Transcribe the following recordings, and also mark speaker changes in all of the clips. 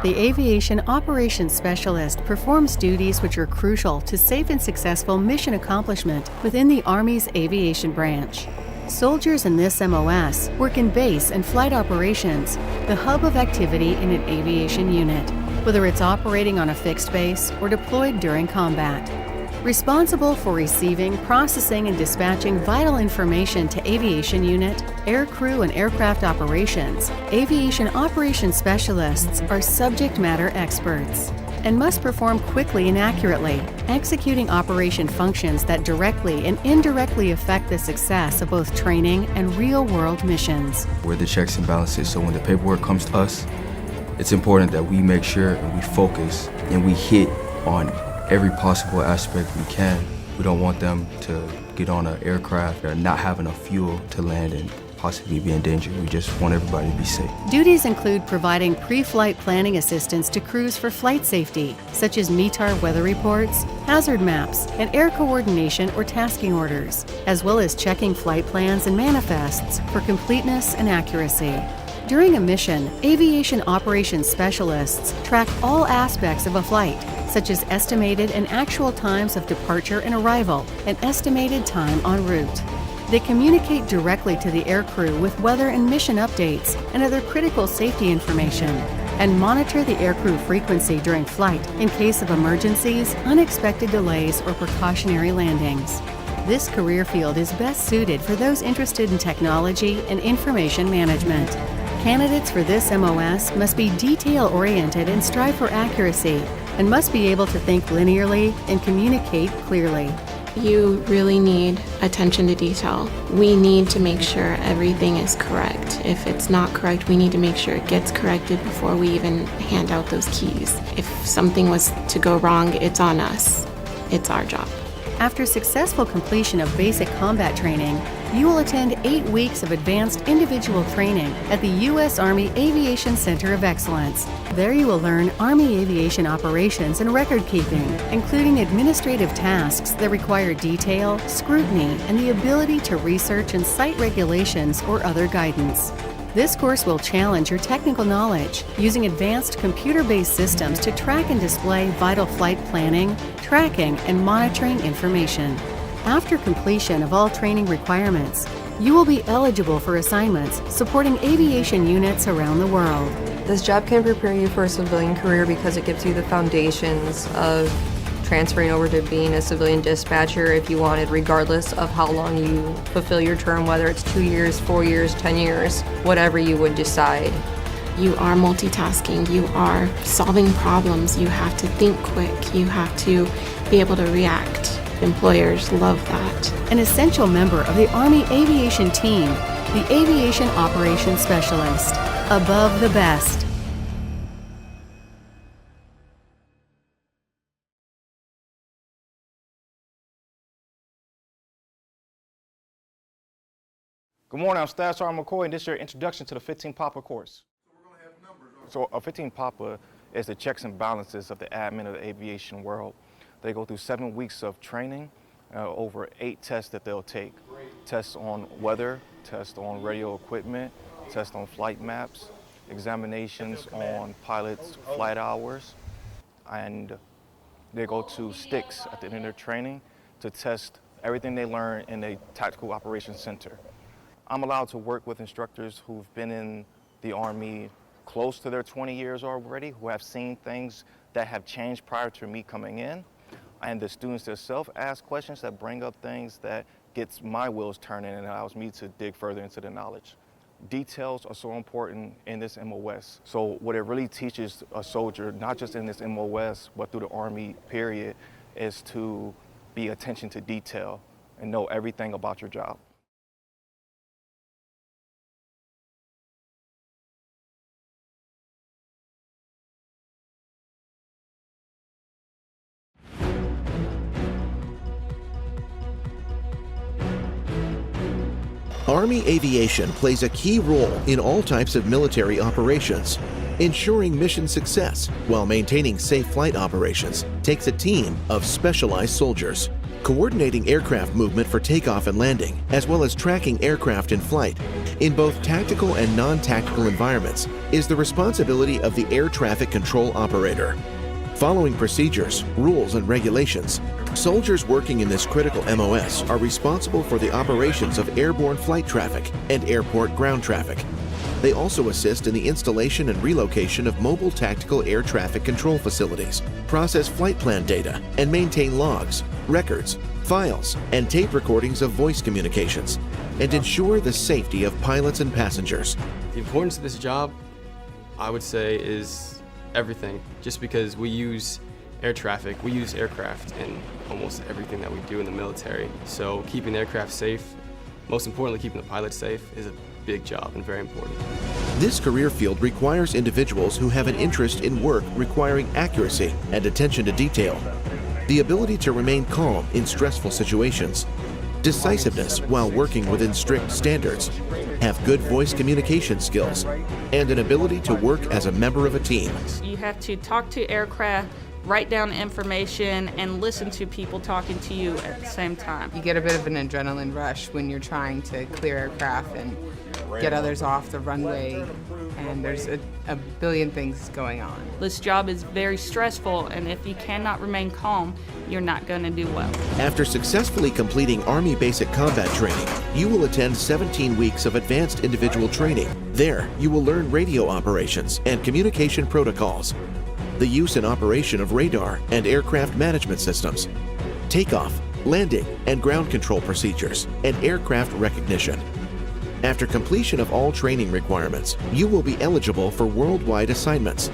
Speaker 1: The Aviation Operations Specialist performs duties which are crucial to safe and successful mission accomplishment within the Army's aviation branch. Soldiers in this MOS work in base and flight operations, the hub of activity in an aviation unit, whether it's operating on a fixed base or deployed during combat. Responsible for receiving, processing, and dispatching vital information to aviation unit, air crew, and aircraft operations, aviation operations specialists are subject matter experts and must perform quickly and accurately, executing operation functions that directly and indirectly affect the success of both training and real-world missions.
Speaker 2: We're the checks and balances, so when the paperwork comes to us, it's important that we make sure and we focus and we hit on every possible aspect we can. We don't want them to get on an aircraft and not have enough fuel to land and possibly be in danger. We just want everybody to be safe.
Speaker 1: Duties include providing pre-flight planning assistance to crews for flight safety, such as METAR weather reports, hazard maps, and air coordination or tasking orders, as well as checking flight plans and manifests for completeness and accuracy. During a mission, aviation operations specialists track all aspects of a flight, such as estimated and actual times of departure and arrival, and estimated time en route. They communicate directly to the aircrew with weather and mission updates and other critical safety information, and monitor the aircrew frequency during flight in case of emergencies, unexpected delays, or precautionary landings. This career field is best suited for those interested in technology and information management. Candidates for this MOS must be detail-oriented and strive for accuracy, and must be able to think linearly and communicate clearly.
Speaker 3: You really need attention to detail. We need to make sure everything is correct. If it's not correct, we need to make sure it gets corrected before we even hand out those keys. If something was to go wrong, it's on us. It's our job.
Speaker 1: After successful completion of basic combat training, you will attend 8 weeks of advanced individual training at the U.S. Army Aviation Center of Excellence. There you will learn Army aviation operations and record keeping, including administrative tasks that require detail, scrutiny, and the ability to research and cite regulations or other guidance. This course will challenge your technical knowledge using advanced computer-based systems to track and display vital flight planning, tracking, and monitoring information. After completion of all training requirements, you will be eligible for assignments supporting aviation units around the world.
Speaker 4: This job can prepare you for a civilian career because it gives you the foundations of transferring over to being a civilian dispatcher if you wanted, regardless of how long you fulfill your term, whether it's 2 years, 4 years, 10 years, whatever you would decide.
Speaker 3: You are multitasking, you are solving problems, you have to think quick, you have to be able to react. Employers love that.
Speaker 1: An essential member of the Army Aviation Team, the Aviation Operations Specialist. Above the best.
Speaker 5: Good morning, I'm Staff Sergeant McCoy, and this is your introduction to the 15 PAPA course. So a 15 PAPA is the checks and balances of the admin of the aviation world. They go through 7 weeks of training, over 8 tests that they'll take. Tests on weather, tests on radio equipment, tests on flight maps, examinations on pilots' flight hours, and they go to sticks at the end of their training to test everything they learn in a tactical operations center. I'm allowed to work with instructors who've been in the Army close to their 20 years already, who have seen things that have changed prior to me coming in. And the students themselves ask questions that bring up things that gets my wheels turning and allows me to dig further into the knowledge. Details are so important in this MOS. So what it really teaches a soldier, not just in this MOS, but through the Army period, is to be attention to detail and know everything about your job.
Speaker 6: Army aviation plays a key role in all types of military operations. Ensuring mission success while maintaining safe flight operations takes a team of specialized soldiers. Coordinating aircraft movement for takeoff and landing, as well as tracking aircraft in flight, in both tactical and non-tactical environments is the responsibility of the air traffic control operator. Following procedures, rules, and regulations, soldiers working in this critical MOS are responsible for the operations of airborne flight traffic and airport ground traffic. They also assist in the installation and relocation of mobile tactical air traffic control facilities, process flight plan data, and maintain logs, records, files, and tape recordings of voice communications, and ensure the safety of pilots and passengers.
Speaker 7: The importance of this job, I would say, is everything. Just because we use air traffic, we use aircraft in almost everything that we do in the military. So keeping the aircraft safe, most importantly keeping the pilots safe, is a big job and very important.
Speaker 6: This career field requires individuals who have an interest in work requiring accuracy and attention to detail, the ability to remain calm in stressful situations, decisiveness while working within strict standards, have good voice communication skills, and an ability to work as a member of a team.
Speaker 8: You have to talk to aircraft, write down information, and listen to people talking to you at the same time.
Speaker 9: You get a bit of an adrenaline rush when you're trying to clear aircraft and get others off the runway, and there's a billion things going on.
Speaker 8: This job is very stressful, and if you cannot remain calm, you're not going to do well.
Speaker 6: After successfully completing Army Basic Combat Training, you will attend 17 weeks of advanced individual training. There, you will learn radio operations and communication protocols, the use and operation of radar and aircraft management systems, takeoff, landing, and ground control procedures, and aircraft recognition. After completion of all training requirements, you will be eligible for worldwide assignments.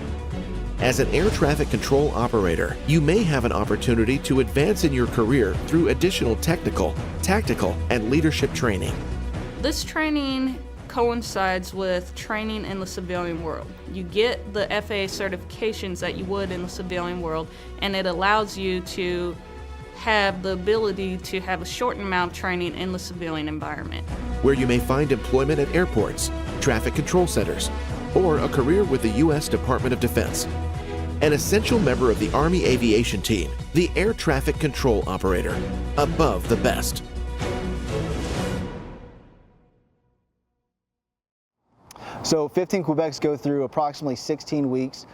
Speaker 6: As an air traffic control operator, you may have an opportunity to advance in your career through additional technical, tactical, and leadership training.
Speaker 8: This training coincides with training in the civilian world. You get the FAA certifications that you would in the civilian world, and it allows you to have the ability to have a shortened amount of training in the civilian environment.
Speaker 6: Where you may find employment at airports, traffic control centers, or a career with the U.S. Department of Defense. An essential member of the Army Aviation team, the Air Traffic Control Operator, above the best.
Speaker 10: So 15 Quebecs go through approximately 16 weeks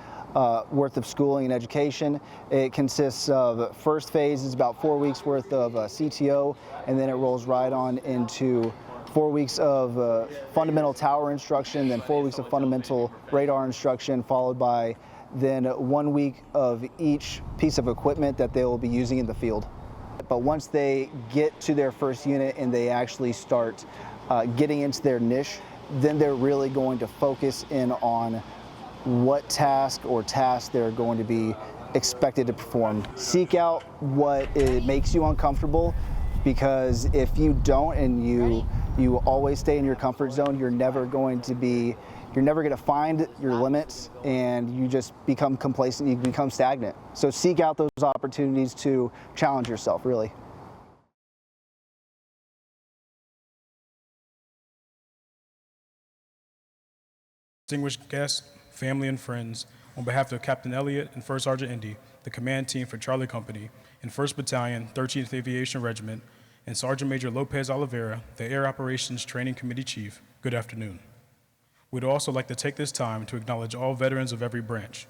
Speaker 10: worth of schooling and education. It consists of, first phase is about 4 weeks worth of CTO, and then it rolls right on into 4 weeks of fundamental tower instruction, then 4 weeks of fundamental radar instruction, followed by then 1 week of each piece of equipment that they will be using in the field. But once they get to their first unit and they actually start getting into their niche, then they're really going to focus in on what task or tasks they're going to be expected to perform. Seek out what it makes you uncomfortable, because if you don't and you always stay in your comfort zone, you're never going to find your limits, and you just become complacent, you become stagnant. So seek out those opportunities to challenge yourself, really.
Speaker 11: Distinguished guests, family, and friends, on behalf of Captain Elliott and First Sergeant Indy, the command team for Charlie Company, and 1st Battalion, 13th Aviation Regiment, and Sergeant Major Lopez Oliveira, the Air Operations Training Committee Chief, good afternoon. We'd also like to take this time to acknowledge all veterans of every branch.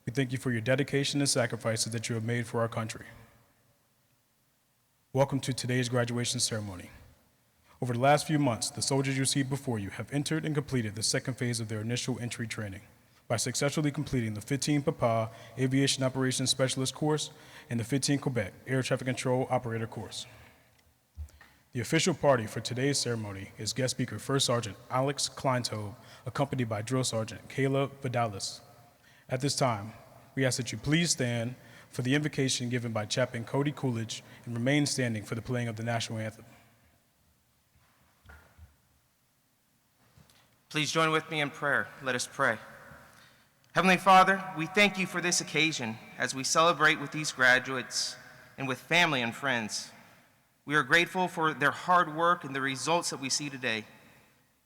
Speaker 11: We thank you for your dedication and sacrifices that you have made for our country. Welcome to today's graduation ceremony. Over the last few months, the soldiers you see before you have entered and completed the second phase of their initial entry training by successfully completing the 15 Papa Aviation Operations Specialist course and the 15 Quebec Air Traffic Control Operator course. The official party for today's ceremony is guest speaker First Sergeant Alex Kleintobe, accompanied by Drill Sergeant Kayla Vidalis. At this time, we ask that you please stand for the invocation given by Chaplain Cody Coolidge and remain standing for the playing of the national anthem.
Speaker 12: Please join with me in prayer. Let us pray. Heavenly Father, we thank you for this occasion as we celebrate with these graduates and with family and friends. We are grateful for their hard work and the results that we see today.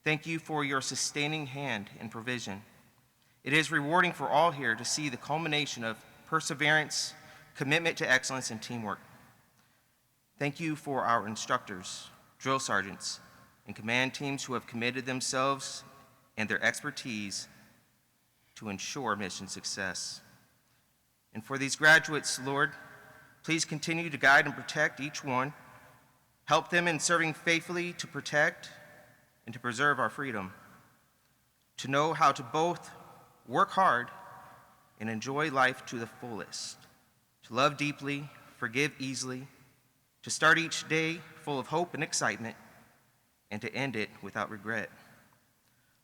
Speaker 12: Thank you for your sustaining hand and provision. It is rewarding for all here to see the culmination of perseverance, commitment to excellence, and teamwork. Thank you for our instructors, drill sergeants, and command teams who have committed themselves and their expertise to ensure mission success. And for these graduates, Lord, please continue to guide and protect each one. Help them in serving faithfully to protect and to preserve our freedom, to know how to both work hard and enjoy life to the fullest, to love deeply, forgive easily, to start each day full of hope and excitement, and to end it without regret.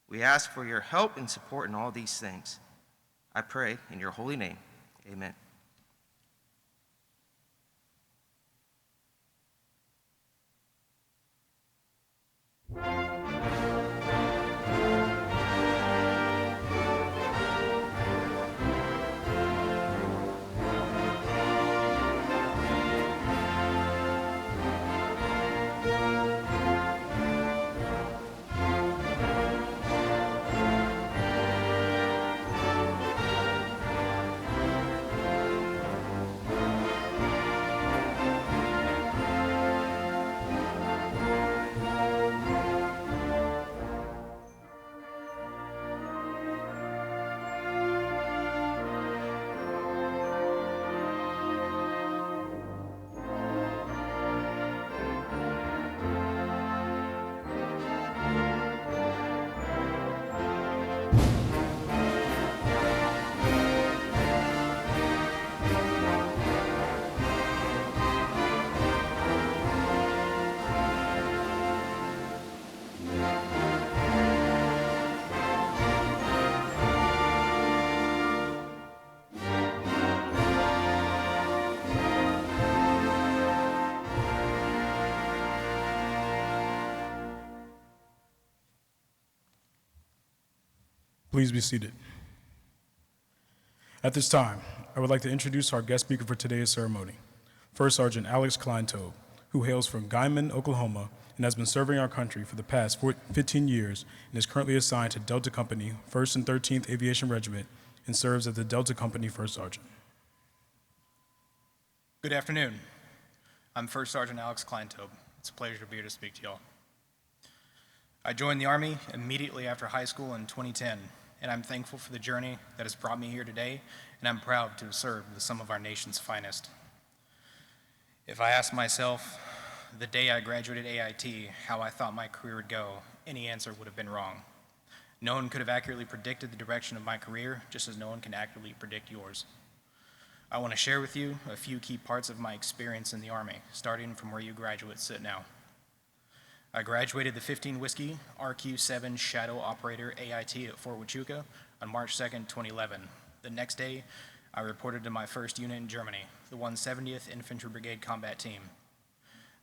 Speaker 12: We ask for your help and support in all these things. I pray in your holy name, amen.
Speaker 11: Please be seated. At this time, I would like to introduce our guest speaker for today's ceremony, First Sergeant Alex Kleintobe, who hails from Guymon, Oklahoma, and has been serving our country for the past 15 years and is currently assigned to Delta Company, 1st and 13th Aviation Regiment, and serves as the Delta Company First Sergeant.
Speaker 13: Good afternoon. I'm First Sergeant Alex Kleintobe. It's a pleasure to be here to speak to y'all. I joined the Army immediately after high school in 2010, and I'm thankful for the journey that has brought me here today, and I'm proud to have served with some of our nation's finest. If I asked myself the day I graduated AIT how I thought my career would go, any answer would have been wrong. No one could have accurately predicted the direction of my career, just as no one can accurately predict yours. I want to share with you a few key parts of my experience in the Army, starting from where you graduates sit now. I graduated the 15 Whiskey RQ-7 Shadow Operator AIT at Fort Huachuca on March 2nd, 2011. The next day, I reported to my first unit in Germany, the 170th Infantry Brigade Combat Team.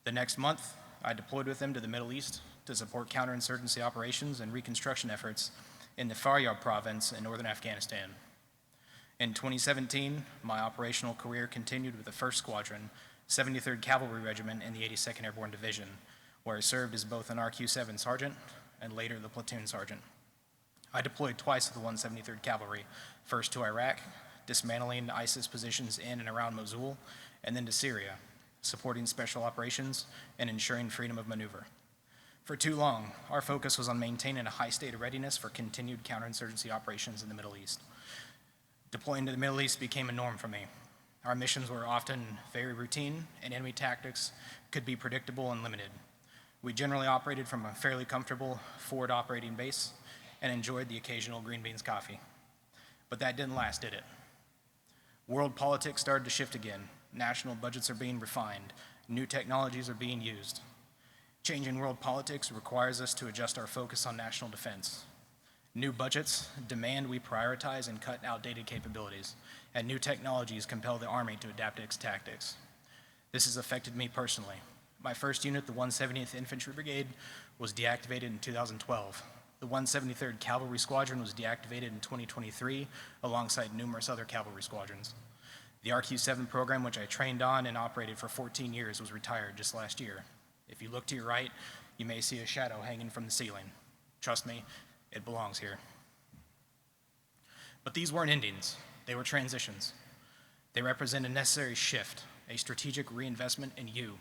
Speaker 13: The next month, I deployed with them to the Middle East to support counterinsurgency operations and reconstruction efforts in the Faryab province in northern Afghanistan. In 2017, my operational career continued with the 1st Squadron, 73rd Cavalry Regiment, and the 82nd Airborne Division, where I served as both an RQ-7 sergeant and later the platoon sergeant. I deployed twice with the 173rd Cavalry, first to Iraq, dismantling ISIS positions in and around Mosul, and then to Syria, supporting special operations and ensuring freedom of maneuver. For too long, our focus was on maintaining a high state of readiness for continued counterinsurgency operations in the Middle East. Deploying to the Middle East became a norm for me. Our missions were often very routine, and enemy tactics could be predictable and limited. We generally operated from a fairly comfortable forward operating base and enjoyed the occasional green beans coffee. But that didn't last, did it? World politics started to shift again. National budgets are being refined. New technologies are being used. Changing world politics requires us to adjust our focus on national defense. New budgets demand we prioritize and cut outdated capabilities, and new technologies compel the Army to adapt its tactics. This has affected me personally. My first unit, the 170th Infantry Brigade, was deactivated in 2012. The 173rd Cavalry Squadron was deactivated in 2023, alongside numerous other cavalry squadrons. The RQ-7 program, which I trained on and operated for 14 years, was retired just last year. If you look to your right, you may see a shadow hanging from the ceiling. Trust me, it belongs here. But these weren't endings, they were transitions. They represent a necessary shift, a strategic reinvestment in you,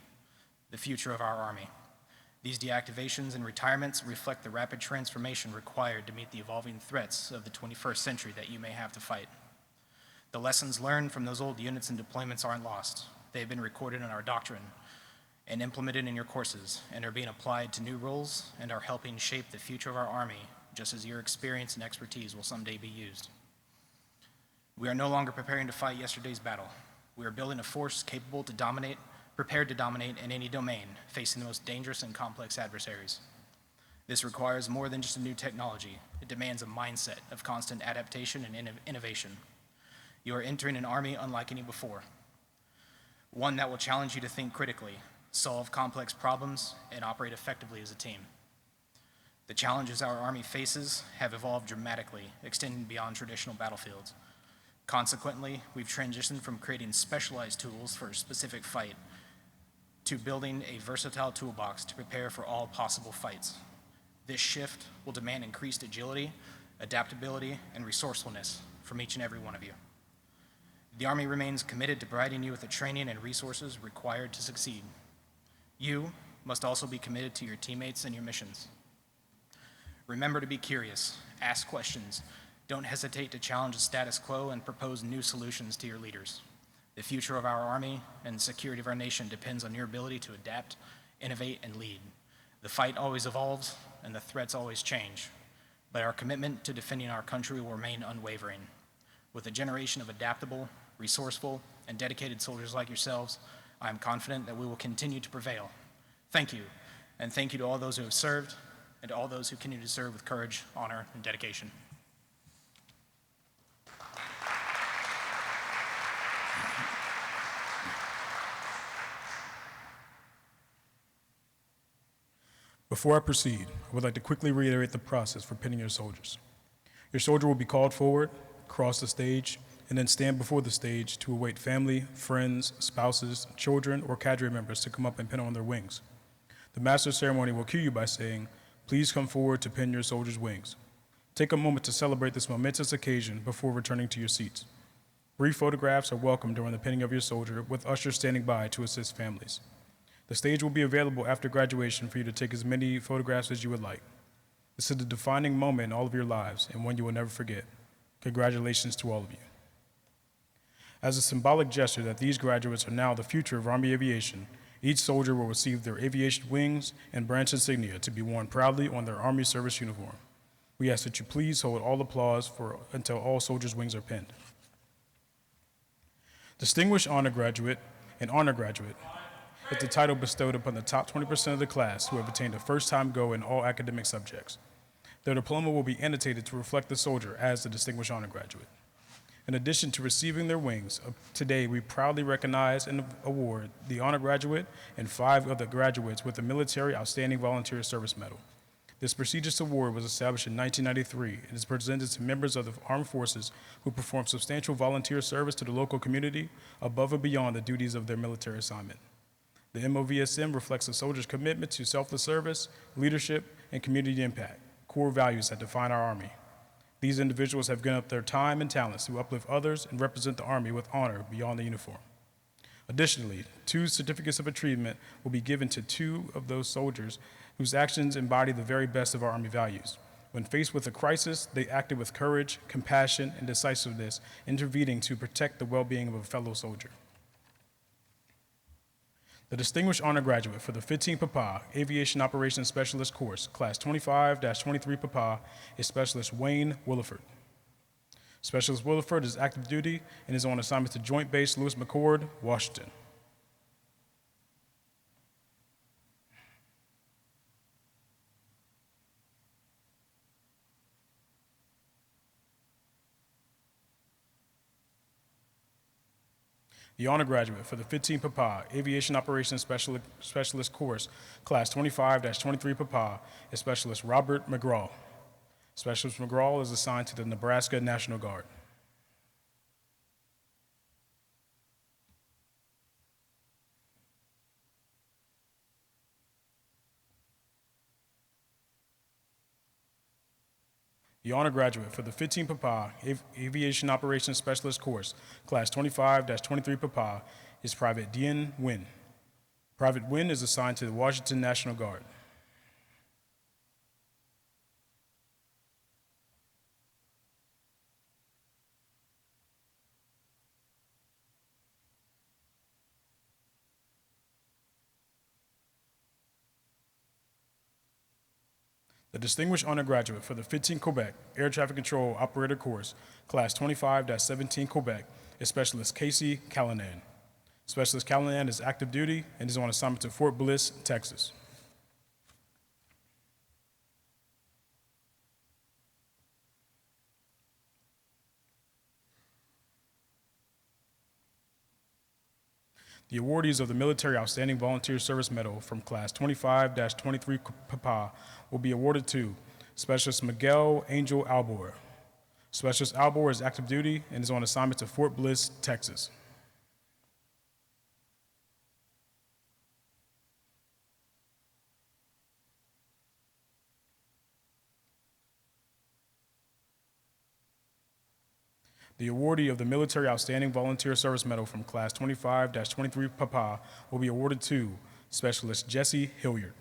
Speaker 13: the future of our Army. These deactivations and retirements reflect the rapid transformation required to meet the evolving threats of the 21st century that you may have to fight. The lessons learned from those old units and deployments aren't lost. They have been recorded in our doctrine and implemented in your courses and are being applied to new roles and are helping shape the future of our Army, just as your experience and expertise will someday be used. We are no longer preparing to fight yesterday's battle. We are building a force capable to dominate, prepared to dominate in any domain, facing the most dangerous and complex adversaries. This requires more than just a new technology. It demands a mindset of constant adaptation and innovation. You are entering an Army unlike any before, one that will challenge you to think critically, solve complex problems, and operate effectively as a team. The challenges our Army faces have evolved dramatically, extending beyond traditional battlefields. Consequently, we've transitioned from creating specialized tools for a specific fight to building a versatile toolbox to prepare for all possible fights. This shift will demand increased agility, adaptability, and resourcefulness from each and every one of you. The Army remains committed to providing you with the training and resources required to succeed. You must also be committed to your teammates and your missions. Remember to be curious, ask questions, don't hesitate to challenge the status quo and propose new solutions to your leaders. The future of our Army and the security of our nation depends on your ability to adapt, innovate, and lead. The fight always evolves and the threats always change, but our commitment to defending our country will remain unwavering. With a generation of adaptable, resourceful, and dedicated soldiers like yourselves, I am confident that we will continue to prevail. Thank you, and thank you to all those who have served and to all those who continue to serve with courage, honor, and dedication.
Speaker 11: Before I proceed, I would like to quickly reiterate the process for pinning your soldiers. Your soldier will be called forward, cross the stage, and then stand before the stage to await family, friends, spouses, children, or cadre members to come up and pin on their wings. The master of ceremony will cue you by saying, "Please come forward to pin your soldier's wings." Take a moment to celebrate this momentous occasion before returning to your seats. Brief photographs are welcome during the pinning of your soldier, with ushers standing by to assist families. The stage will be available after graduation for you to take as many photographs as you would like. This is a defining moment in all of your lives and one you will never forget. Congratulations to all of you. As a symbolic gesture that these graduates are now the future of Army aviation, each soldier will receive their aviation wings and branch insignia to be worn proudly on their Army service uniform. We ask that you please hold all applause until all soldiers' wings are pinned. Distinguished Honor Graduate and Honor Graduate is the title bestowed upon the top 20% of the class who have attained a first-time go in all academic subjects. Their diploma will be annotated to reflect the soldier as the Distinguished Honor Graduate. In addition to receiving their wings, today we proudly recognize and award the Honor Graduate and 5 other graduates with the Military Outstanding Volunteer Service Medal. This prestigious award was established in 1993 and is presented to members of the armed forces who perform substantial volunteer service to the local community above and beyond the duties of their military assignment. The MOVSM reflects a soldier's commitment to selfless service, leadership, and community impact, core values that define our Army. These individuals have given up their time and talents to uplift others and represent the Army with honor beyond the uniform. Additionally, 2 certificates of achievement will be given to 2 of those soldiers whose actions embody the very best of our Army values. When faced with a crisis, they acted with courage, compassion, and decisiveness, intervening to protect the well-being of a fellow soldier. The Distinguished Honor Graduate for the 15th PAPA Aviation Operations Specialist course, Class 25-23 PAPA, is Specialist Wayne Williford. Specialist Williford is active duty and is on assignment to Joint Base Lewis McChord, Washington. The Honor Graduate for the 15th PAPA Aviation Operations Specialist course, Class 25-23 PAPA, is Specialist Robert McGraw. Specialist McGraw is assigned to the Nebraska National Guard. The Honor Graduate for the 15th PAPA Aviation Operations Specialist course, Class 25-23 PAPA, is Private Dean Nguyen. Private Nguyen is assigned to the Washington National Guard. The Distinguished Undergraduate for the 15 Quebec Air Traffic Control Operator Course, Class 25-17 Quebec, is Specialist Casey Callanan. Specialist Callanan is active duty and is on assignment to Fort Bliss, Texas. The awardees of the Military Outstanding Volunteer Service Medal from Class 25-23 will be awarded to Specialist Miguel Angel Albor. Specialist Albor is active duty and is on assignment to Fort Bliss, Texas. The awardee of the Military Outstanding Volunteer Service Medal from Class 25-23 Papa will be awarded to Specialist Jesse Hilliard.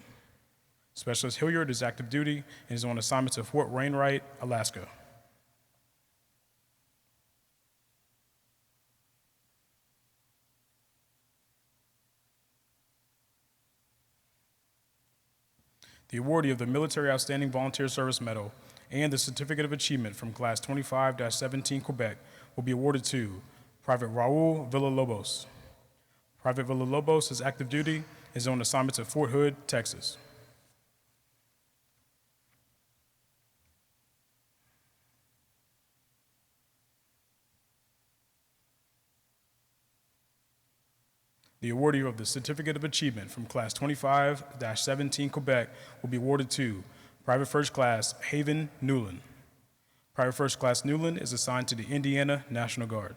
Speaker 11: Specialist Hilliard is active duty and is on assignment to Fort Wainwright, Alaska. The awardee of the Military Outstanding Volunteer Service Medal and the Certificate of Achievement from Class 25-17 Quebec will be awarded to Private Raul Villalobos. Private Villalobos is active duty and is on assignment to Fort Hood, Texas. The awardee of the Certificate of Achievement from Class 25-17 Quebec will be awarded to Private First Class Haven Newland. Private First Class Newland is assigned to the Indiana National Guard.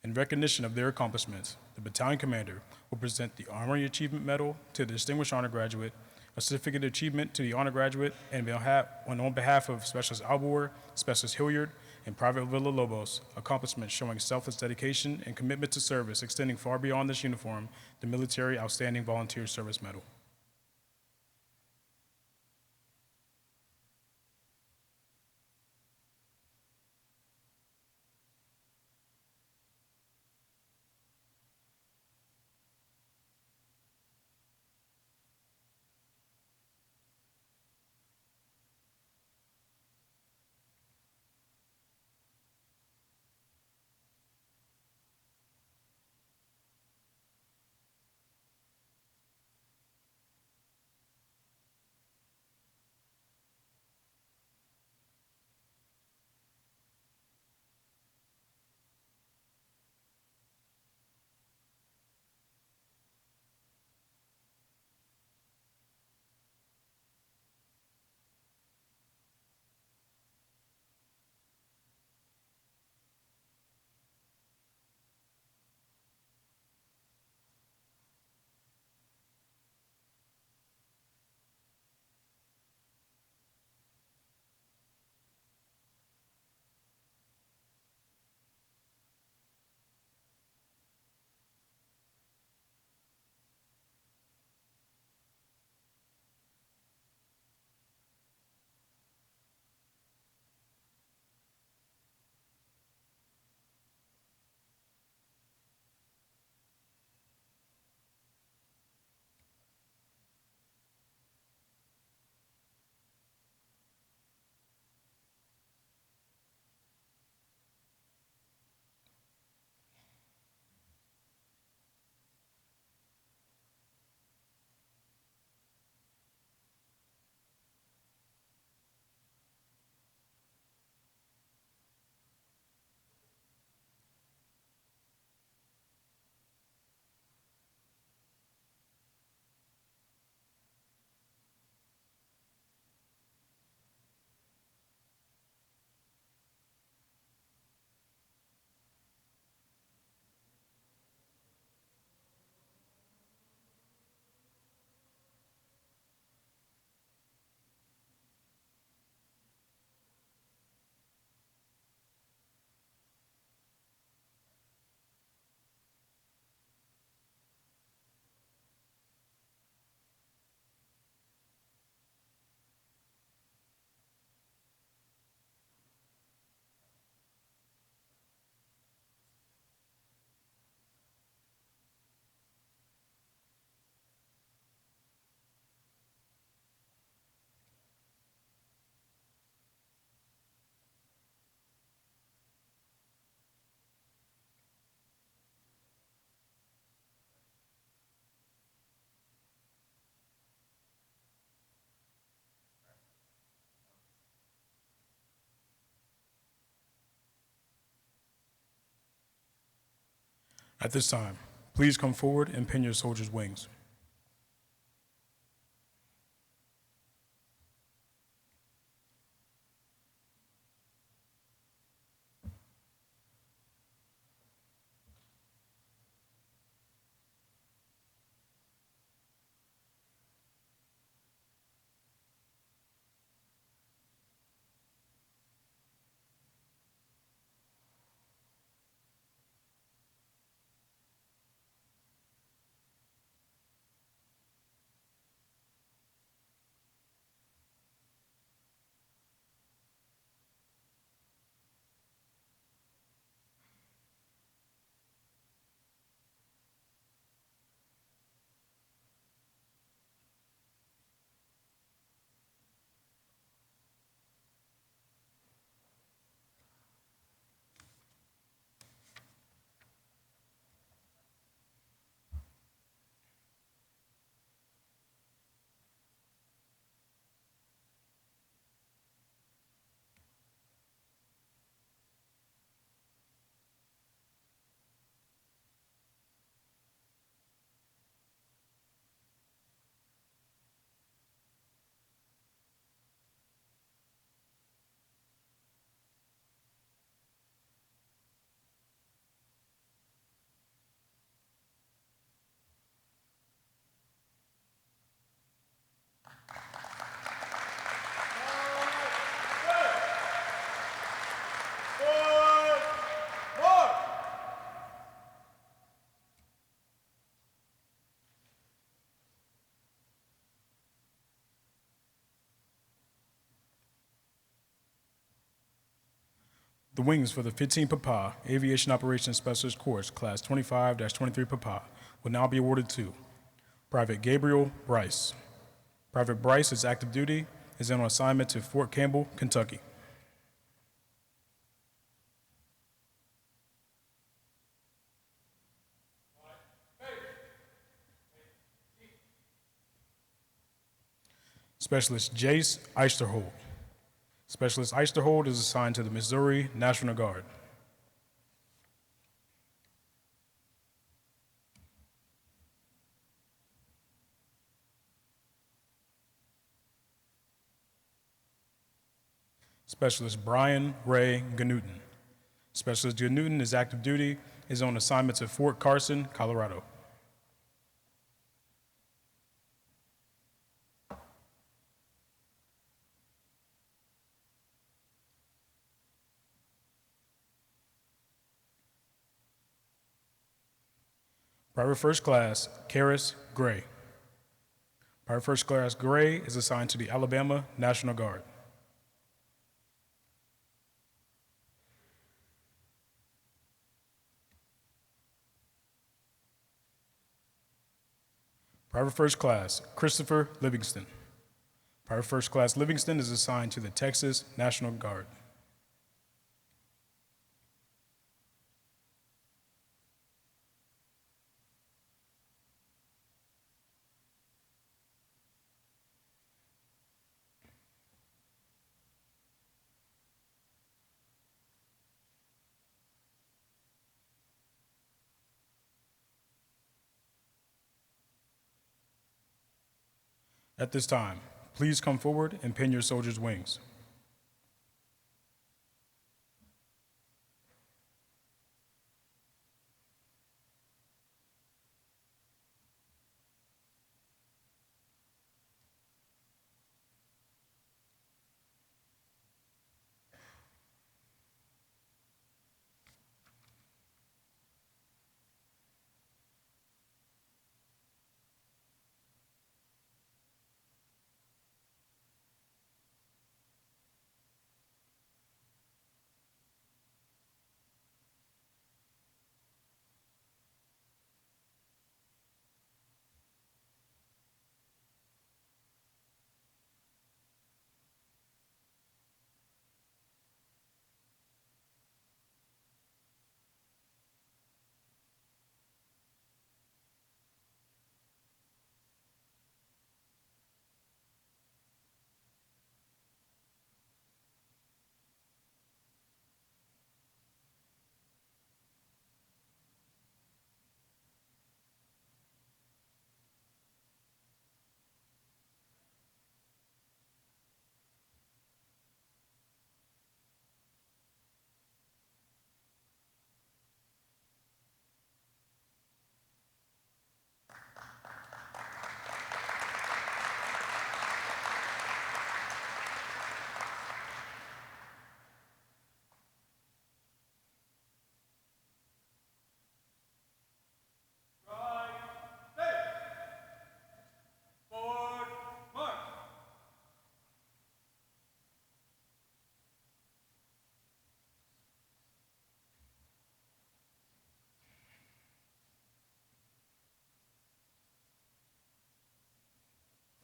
Speaker 11: In recognition of their accomplishments, the battalion commander will present the Armory Achievement Medal to the Distinguished Honor Graduate, a Certificate of Achievement to the Honor Graduate, and on behalf of Specialist Albor, Specialist Hilliard, and Private Villalobos, accomplishments showing selfless dedication and commitment to service extending far beyond this uniform, the Military Outstanding Volunteer Service Medal. At this time, please come forward and pin your soldier's wings. The wings for the 15 Papa Aviation Operations Specialist Course, Class 25-23 Papa, will now be awarded to Private Gabriel Bryce. Private Bryce is active duty, is on assignment to Fort Campbell, Kentucky. Specialist Jace Eisterhold. Specialist Eisterhold is assigned to the Missouri National Guard. Specialist Brian Ray Ganooten. Specialist Ganooten is active duty, is on assignment to Fort Carson, Colorado. Private First Class Karis Gray. Private First Class Gray is assigned to the Alabama National Guard. Private First Class Christopher Livingston. Private First Class Livingston is assigned to the Texas National Guard. At this time, please come forward and pin your soldier's wings.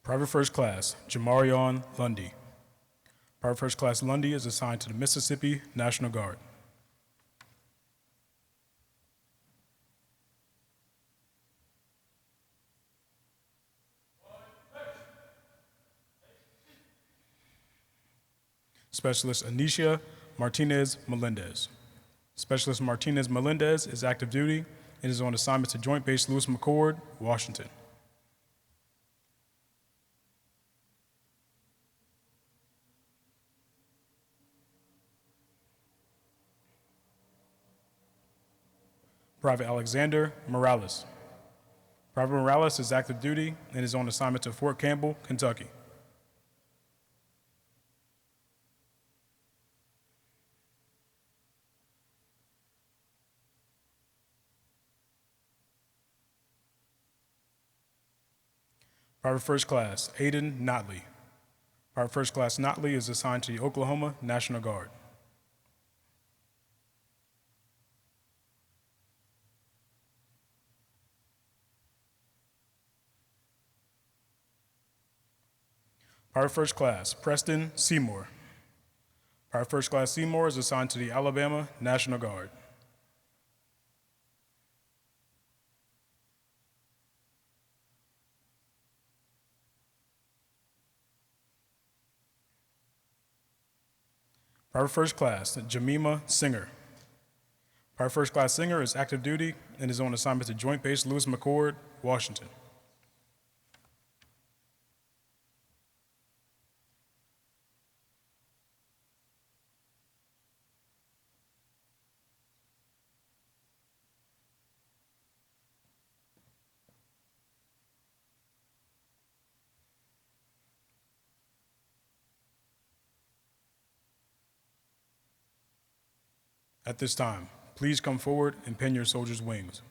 Speaker 11: Private First Class Jamarion Lundy. Private First Class Lundy is assigned to the Mississippi National Guard. Specialist Anisha Martinez Melendez. Specialist Martinez Melendez is active duty and is on assignment to Joint Base Lewis McChord, Washington. Private Alexander Morales. Private Morales is active duty and is on assignment to Fort Campbell, Kentucky. Private First Class Aiden Notley. Private First Class Notley is assigned to the Oklahoma National Guard. Private First Class Preston Seymour. Private First Class Seymour is assigned to the Alabama National Guard. Private First Class Jamima Singer. Private First Class Singer is active duty and is on assignment to Joint Base Lewis McChord, Washington. At this time, please come forward and pin your soldier's wings.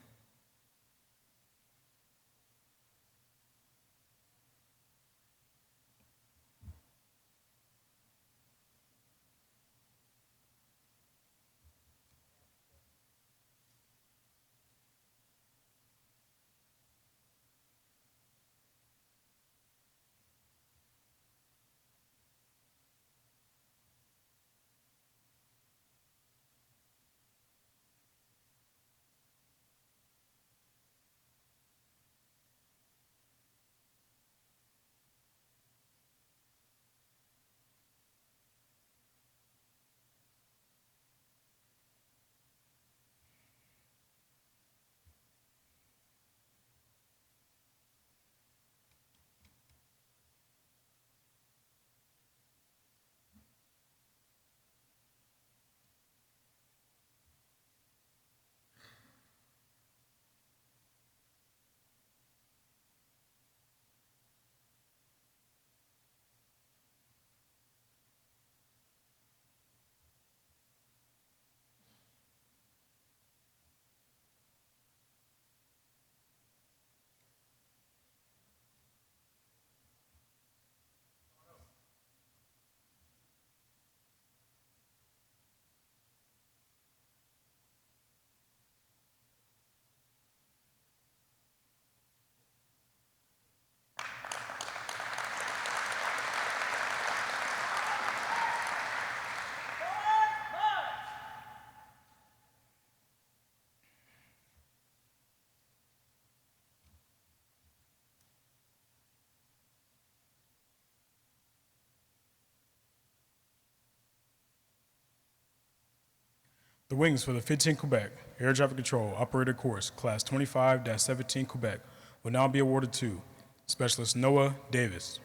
Speaker 11: The wings for the 15 Quebec Air Traffic Control Operator Course, Class 25-17 Quebec, will now be awarded to Specialist Noah Davis.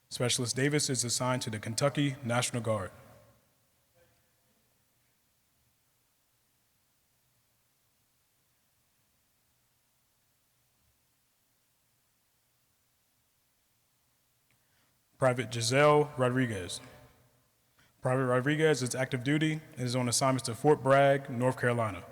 Speaker 11: Specialist Davis is assigned to the Kentucky National Guard. Private Giselle Rodriguez. Private Rodriguez is active duty and is on assignment to Fort Bragg, North Carolina.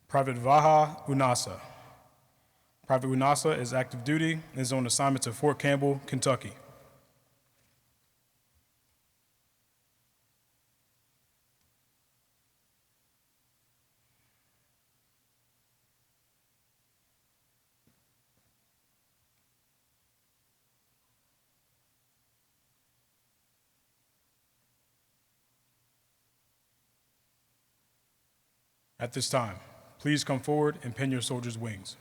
Speaker 11: Private Vaha Unasa. Private Unasa is active duty and is on assignment to Fort Campbell, Kentucky. At this time, please come forward and pin your soldier's wings.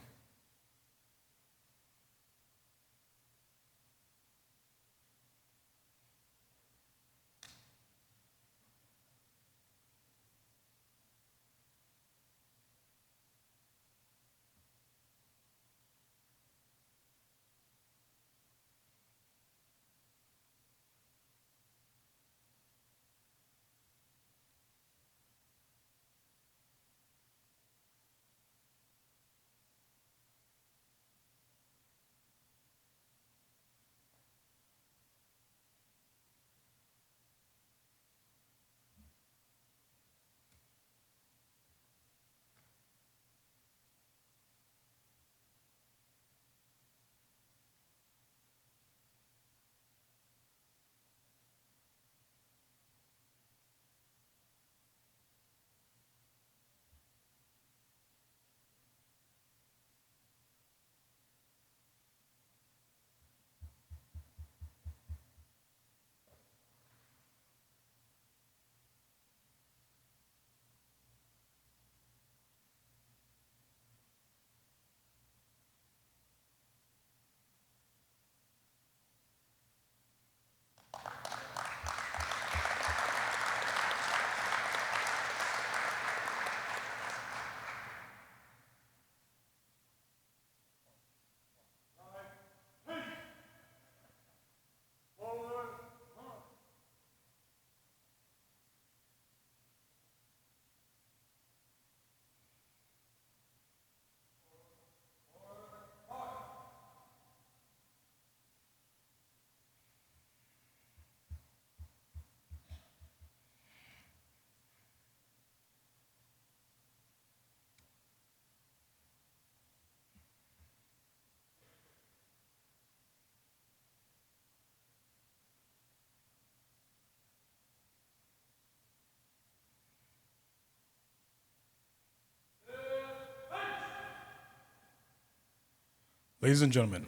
Speaker 11: Ladies and gentlemen,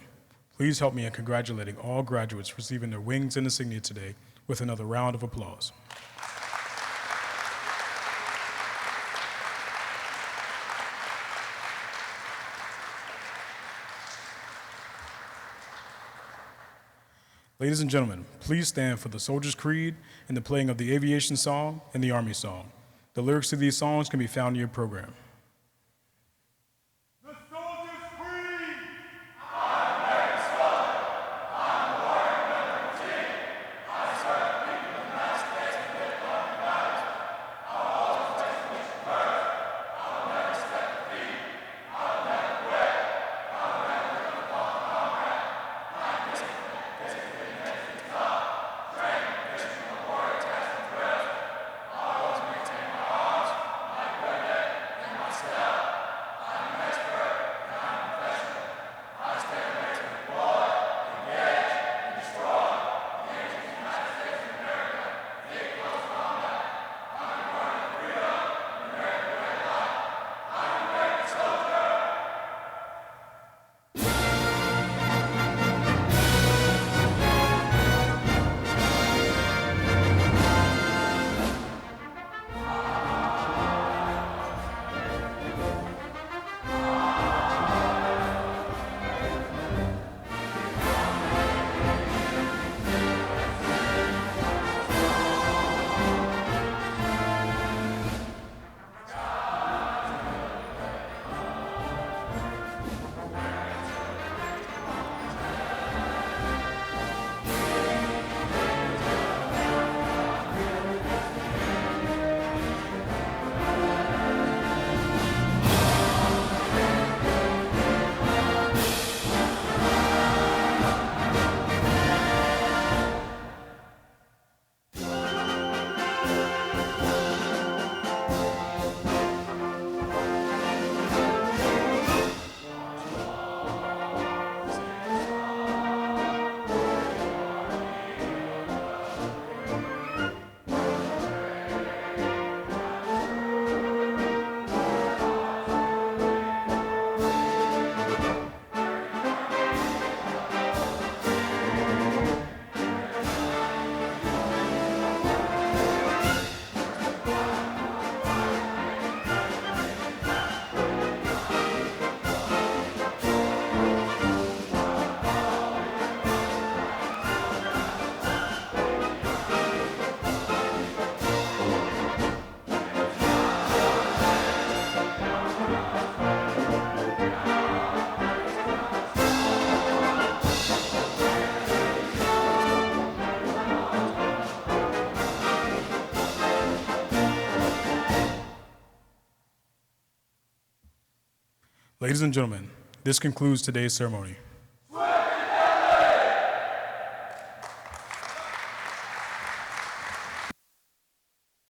Speaker 11: please help me in congratulating all graduates receiving their wings and insignia today with another round of applause. Ladies and gentlemen, please stand for the Soldier's Creed and the playing of the Aviation Song and the Army Song. The lyrics to these songs can be found in your program. Ladies and gentlemen, this concludes today's ceremony.